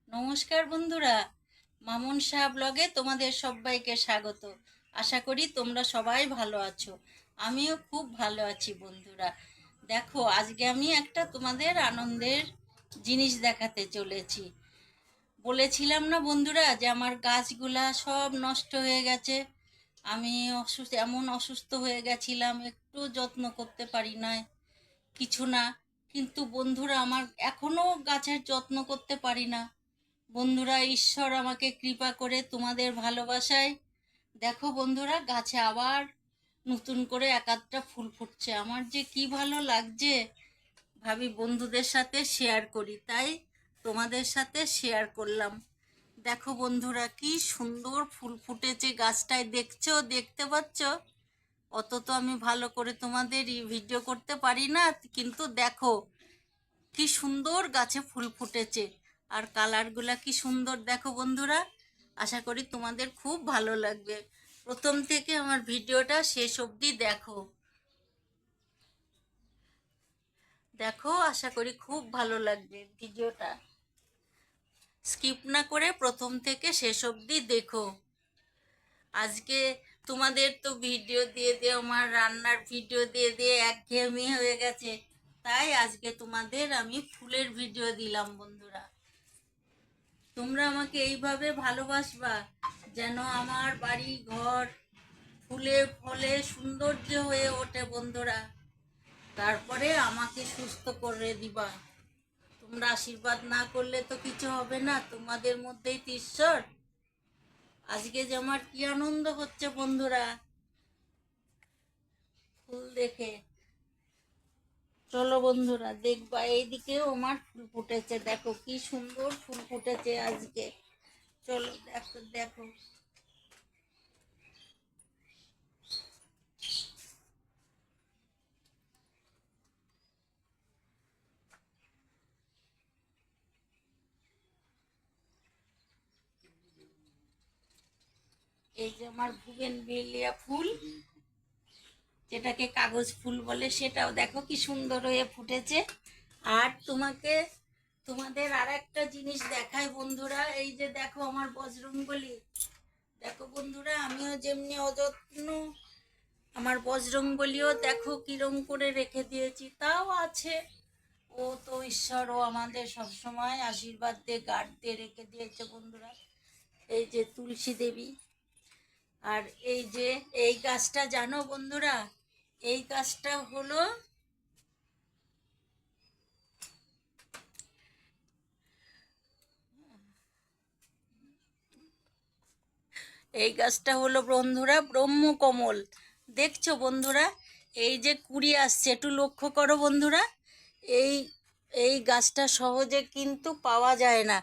নমস্কার বন্ধুরা, মামুন শাহ ব্লগে তোমাদের সবাইকে স্বাগত। আশা করি তোমরা সবাই ভালো আছো। আমিও খুব ভালো আছি বন্ধুরা। দেখো, আজকে আমি একটা তোমাদের আনন্দের জিনিস দেখাতে চলেছি। বলেছিলাম না বন্ধুরা যে আমার গাছগুলা সব নষ্ট হয়ে গেছে। আমি এমন অসুস্থ হয়ে গেছিলাম, একটু যত্ন করতে পারি না, কিছু না। কিন্তু বন্ধুরা, আমার এখনো গাছের যত্ন করতে পারি না। বন্ধুরা, ঈশ্বর আমাকে কৃপা করে তোমাদের ভালোবাসায় দেখো বন্ধুরা, গাছে আবার নতুন করে এক আধটা ফুল ফুটছে। আমার যে কি ভালো লাগছে, ভাবি বন্ধুদের সাথে শেয়ার করি, তাই তোমাদের সাথে শেয়ার করলাম। দেখো বন্ধুরা, কি সুন্দর ফুল ফুটেছে গাছটায়, দেখছো, দেখতে পাচ্ছ? অত তো আমি ভালো করে তোমাদের ভিডিও করতে পারি না, কিন্তু দেখো কি সুন্দর গাছে ফুল ফুটেছে। আর কালারগুলা কি সুন্দর দেখো বন্ধুরা। আশা করি তোমাদের খুব ভালো লাগবে। প্রথম থেকে আমার ভিডিওটা শেষ অবধি দেখো। দেখো, আশা করি খুব ভালো লাগবে ভিডিওটা। স্কিপ না করে প্রথম থেকে শেষ অবধি দেখো। আজকে তোমাদের তো ভিডিও দিয়ে দিয়ে, আমার রান্নার ভিডিও দিয়ে দিয়ে একঘেয়েমি হয়ে গেছে, তাই আজকে তোমাদের আমি ফুলের ভিডিও দিলাম বন্ধুরা। তোমরা আমাকে এইভাবে ভালোবাসবা যেন আমার বাড়ি ঘর ফুলে ফলে সৌন্দর্য হয়ে ওঠে বন্ধুরা। তারপরে আমাকে সুস্থ করে দিবা। তোমরা আশীর্বাদ না করলে তো কিছু হবে না, তোমাদের মধ্যেই তো ঈশ্বর। আজকে যে আমার কি আনন্দ হচ্ছে বন্ধুরা ফুল দেখে। চলো বন্ধুরা, দেখবা এইদিকেও আমার ফুল ফুটেছে, দেখো কি সুন্দর ফুল ফুটেছে আজকে। চলো দেখো দেখো। এই যে আমার বুগেনভিলিয়া ফুল, যেটাকে কাগজ ফুল বলে, সেটাও দেখো কি সুন্দর হয়ে ফুটেছে। আর তোমাদের আর একটা জিনিস দেখাই বন্ধুরা। এই যে দেখো আমার বজরঙ্গলি, দেখো বন্ধুরা, আমিও যেমনি অযত্ন, আমার বজরঙ্গলিও দেখো কিরম করে রেখে দিয়েছি, তাও আছে। ও তো ঈশ্বর, ও আমাদের সবসময় আশীর্বাদ দিয়ে গার্ড দিয়ে রেখে দিয়েছে বন্ধুরা। এই যে তুলসী দেবী। আর এই যে এই গাছটা জানো বন্ধুরা, এই গাছটা হলো, এই গাছটা হলো বন্ধুরা ব্রহ্মকমল। দেখছো বন্ধুরা, এই যে কুড়ি আসছে, একটু লক্ষ্য করো বন্ধুরা। এই এই গাছটা সহজে কিন্তু পাওয়া যায় না।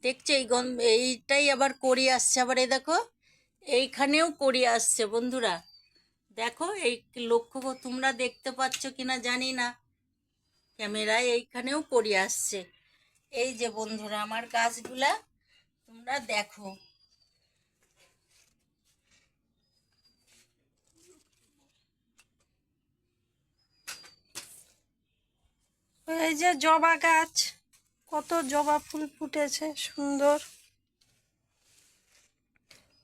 দেখছো এইটাই আবার কড়ি আসছে, আবার এই দেখো এইখানেও কড়ি আসছে বন্ধুরা। দেখো, এই তোমরা দেখতে পাচ্ছ কিনা জানি না ক্যামেরায়, এইখানেও কড়ি আসছে। এই যে বন্ধুরা আমার গাছগুলা তোমরা দেখো। এই যে জবা গাছ, কত জবা ফুল ফুটেছে সুন্দর।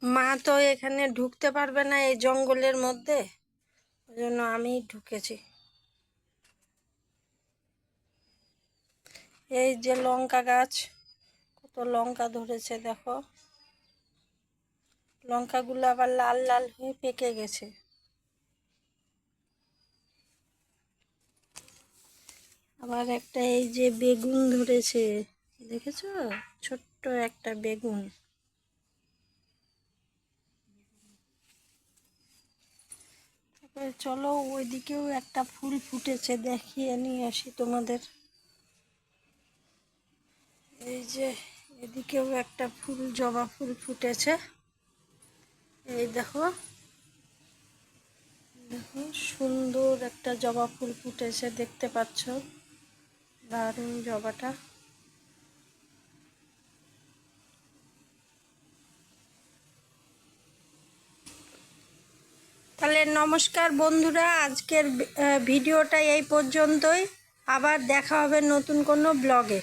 মা তো এখানে ঢুকতে পারবে না এই জঙ্গলের মধ্যে, ওই জন্য আমি ঢুকেছি। এই যে লঙ্কা গাছ, কত লঙ্কা ধরেছে দেখো। লঙ্কাগুলো আবার লাল লাল হয়ে পেকে গেছে। আবার একটা এই যে বেগুন ধরেছে, দেখেছো? ছোট্ট একটা বেগুন। তারপরে চলো ওইদিকেও একটা ফুল ফুটেছে, দেখিয়ে নিয়ে আসি তোমাদের। এই যে এদিকেও একটা ফুল, জবা ফুল ফুটেছে। এই দেখো, দেখো সুন্দর একটা জবা ফুল ফুটেছে, দেখতে পাচ্ছ? দারুণ জবাটা। তাহলে নমস্কার বন্ধুরা, আজকের ভিডিওটা এই পর্যন্তই। আবার দেখা হবে নতুন কোনো ব্লগে।